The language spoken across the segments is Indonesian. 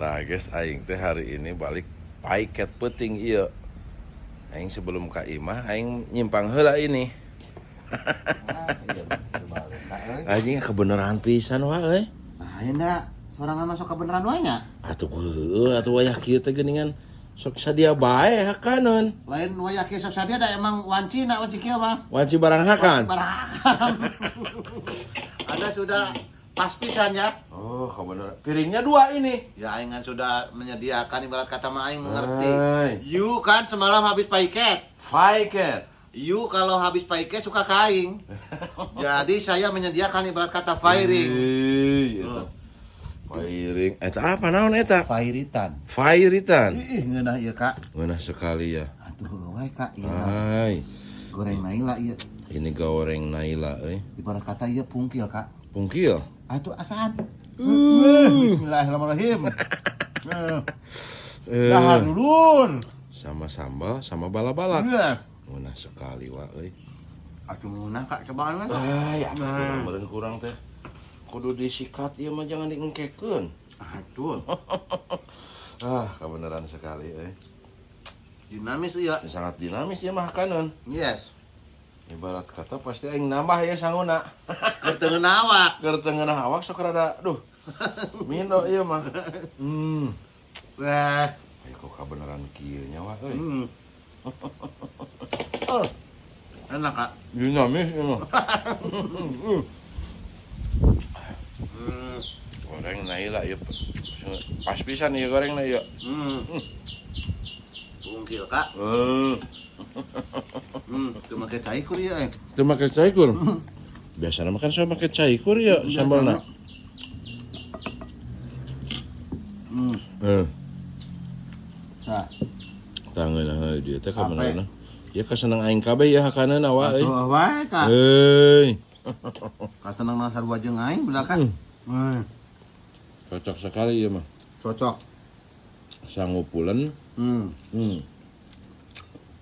Nah guys, aing teh hari ini balik paiket peuting ieu. Aing sebelum ka imah aing nyimpang heula ini. Anjing kebenaran pisan wae. Nah, ini sorangan masuk kebenaran wae nya. Atuh wayah kieu teh geuningan sok sadia bae hakaneun. Lain wayah kieu sadia da emang wanci kieu mah. Wanci barang hakan. Barakan. Anda sudah pas pisan ya. Oh, kebenaran. Piringnya 2 ini. Ya aing kan sudah menyediakan ibarat kata mah aing mengerti. Hai. You kan semalam habis paiket. Paiket. You kalau habis paiket suka kaing. Jadi saya menyediakan ibarat kata firing. Firing. Eta apa naon eta? Fairitan. Fairitan. Ih, ngeunah ieu Kak. Ngeunah sekali ya. Aduh, wae Kak ieu. Hai. Goreng naila ieu. Ini goreng naila euy. Ibarat kata ieu pungkil Kak. Pungkil. Atuh asaan. Bismillahirrahmanirrahim. Dahar dulur. Sama sambal sama bala-bala. Iya. Ngeunah sekali wa euy. Atuh ngeunah Kak cobaan we. Ya meureun kurang teh. Kudu disikat ieu mah jangan diengkekeun. Atuh. Kebenaran sekali euy. Dinamis ieu. Sangat dinamis ya mah hakaneun. Yes. Ibarat kata pasti aing nambah ya sanguna. Ketengeun awak. Keur tengeunah awak sok rada duh. Mindo ieu mah. Wah. Kok kabeneran kieu nya wa euy. Enak Kak. Dinamis ieu mah. Goreng naila ieu. Pas pisan ieu goreng na ieu. Pungkil Kak. Teu make caikur ieu Teu make caikur. Biasana makan saya make caikur ya sambalna. Nah, Tangeunna dieu teh kabenerna. Ya kaseneng aing kabeh ya hakaneun awa euy. atuh wae Kak. Euy. Kaseneng sarua jeung aing bener kan? Cocok sekali ya mah. Cocok. Sangupulen.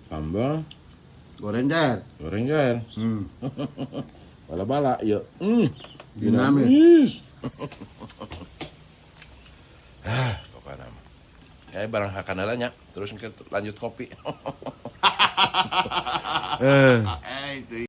Sambal, Goreng jar. goreng jair. Bala-bala ieu. Dinamis. Pokoknya mah. Ya barang hakan heula nya, terus lanjut kopi.